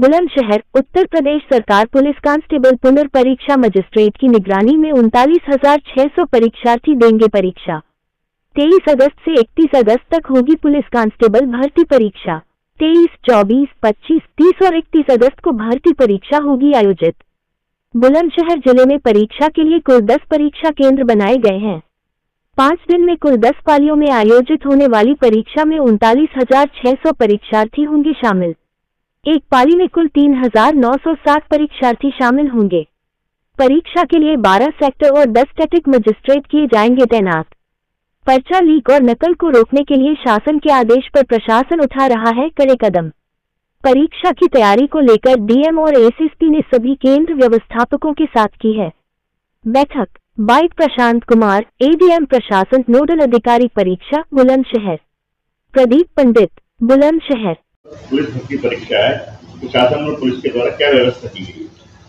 बुलंदशहर उत्तर प्रदेश सरकार police constable पुनर्परीक्षा magistrate की निगरानी में 39,600 परीक्षार्थी देंगे परीक्षा। 23 अगस्त से 31 अगस्त तक होगी पुलिस कांस्टेबल भर्ती परीक्षा। 23, 24, 25, 30 और 31 अगस्त को भर्ती परीक्षा होगी आयोजित। बुलंदशहर जिले में परीक्षा के लिए कुल 10 परीक्षा केंद्र बनाए गए हैं। 5 दिन में कुल 10 पालियों में आयोजित होने वाली परीक्षा में 39,600 परीक्षार्थी होंगे शामिल। एक पाली में कुल 3,960 परीक्षार्थी शामिल होंगे। परीक्षा के लिए 12 सेक्टर और 10 स्टैटिक मजिस्ट्रेट किए जाएंगे तैनात। पर्चा लीक और नकल को रोकने के लिए शासन के आदेश पर प्रशासन उठा रहा है कड़े कदम। परीक्षा की तैयारी को लेकर डीएम और एसएसपी ने सभी केंद्र व्यवस्थापकों के साथ की है बैठक। बाइट प्रशांत कुमार, एडीएम प्रशासन नोडल अधिकारी परीक्षा बुलंदशहर। प्रदीप पंडित, बुलंदशहर। पुलिस भर्ती परीक्षा है, प्रशासन और पुलिस के द्वारा क्या व्यवस्था की गई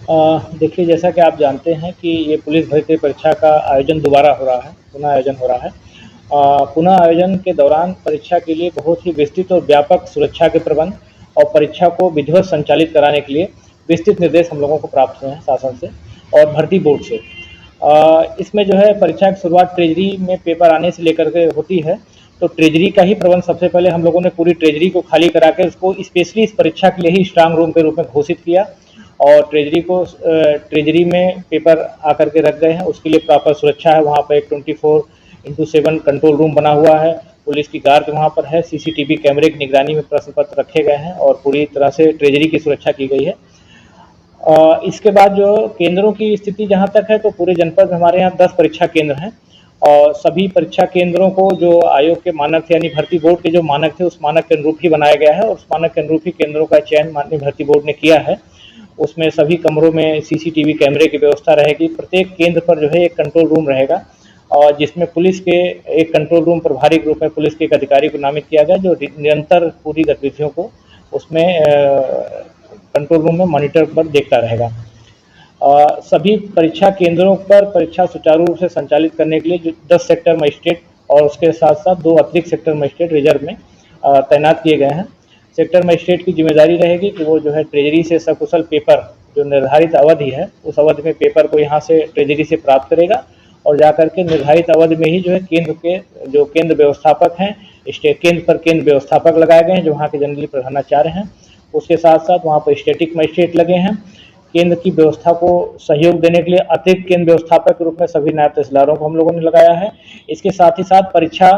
है? देखिए, जैसा कि आप जानते हैं कि ये पुलिस भर्ती परीक्षा का आयोजन दोबारा हो रहा है, पुनः आयोजन हो रहा है। पुनः आयोजन के दौरान परीक्षा के लिए बहुत ही विस्तृत और व्यापक सुरक्षा के प्रबंध और परीक्षा को विधिवत संचालित कराने के लिए विस्तृत निर्देश हम लोगों को प्राप्त हुए हैं शासन से और भर्ती बोर्ड से। इसमें जो है परीक्षा की शुरुआत ट्रेजरी में पेपर आने से लेकर के होती है, तो ट्रेजरी का ही प्रबंध सबसे पहले हम लोगों ने पूरी ट्रेजरी को खाली करा के उसको स्पेशली इस परीक्षा के लिए ही स्ट्रांग रूम के रूप में घोषित किया और ट्रेजरी में पेपर आकर के रख गए हैं। उसके लिए प्रॉपर सुरक्षा है। वहाँ पर एक 24x7 कंट्रोल रूम बना हुआ है, पुलिस की गार्ड वहाँ पर है, सीसीटीवी कैमरे की निगरानी में प्रश्न पत्र रखे गए हैं और पूरी तरह से ट्रेजरी की सुरक्षा की गई है। इसके बाद जो केंद्रों की स्थिति जहाँ तक है, तो पूरे जनपद में हमारे यहाँ 10 परीक्षा केंद्र हैं और सभी परीक्षा केंद्रों को जो आयोग के मानक थे, यानी भर्ती बोर्ड के जो मानक थे, उस मानक के अनुरूप ही बनाया गया है और उस मानक के अनुरूप ही केंद्रों का चयन माननीय भर्ती बोर्ड ने किया है। उसमें सभी कमरों में सीसीटीवी कैमरे की व्यवस्था रहेगी। प्रत्येक केंद्र पर जो है एक कंट्रोल रूम रहेगा और जिसमें पुलिस के एक कंट्रोल रूम प्रभारी के रूप में पुलिस के एक अधिकारी को नामित किया गया, जो निरंतर पूरी गतिविधियों को उसमें कंट्रोल रूम में मॉनिटर पर देखता रहेगा। सभी परीक्षा केंद्रों पर परीक्षा सुचारू रूप से संचालित करने के लिए जो 10 सेक्टर मजिस्ट्रेट और उसके साथ साथ 2 अतिरिक्त सेक्टर मजिस्ट्रेट रिजर्व में तैनात किए गए हैं। सेक्टर मजिस्ट्रेट की जिम्मेदारी रहेगी कि वो जो है ट्रेजरी से सकुशल पेपर, जो निर्धारित अवधि है उस अवधि में पेपर को यहाँ से ट्रेजरी से प्राप्त करेगा और जाकर के निर्धारित अवधि में ही जो है केंद्र के जो केंद्र व्यवस्थापक हैं, केंद्र पर केंद्र व्यवस्थापक लगाए गए हैं जो वहाँ के जनरली प्रधानाचार्य हैं। उसके साथ साथ वहाँ पर स्टैटिक मजिस्ट्रेट लगे हैं। केंद्र की व्यवस्था को सहयोग देने के लिए अतिरिक्त केंद्र व्यवस्थापक के रूप में सभी नायब तहसीलदारों को हम लोगों ने लगाया है। इसके साथ ही साथ परीक्षा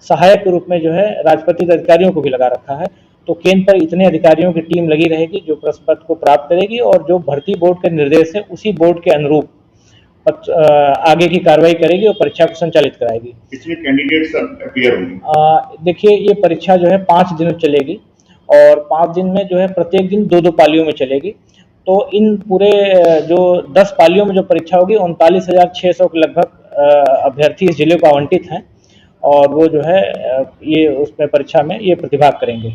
सहायक के रूप में जो है राजपत्रित अधिकारियों को भी लगा रखा है। तो केंद्र पर इतने अधिकारियों की टीम लगी रहेगी जो प्रश्न पत्र को प्राप्त करेगी और जो भर्ती बोर्ड के निर्देश है उसी बोर्ड के अनुरूप आगे की कार्रवाई करेगी और परीक्षा को संचालित कराएगी। इसमें कैंडिडेट्स अपीयर होंगे। देखिए, ये परीक्षा जो है 5 दिन चलेगी और 5 दिन में जो है प्रत्येक दिन 2-2 पालियों में चलेगी। तो इन पूरे जो 10 पालियों में जो परीक्षा होगी 39,600 के लगभग अभ्यर्थी इस जिले को आवंटित हैं और वो जो है ये उसमें परीक्षा में ये प्रतिभाग करेंगे।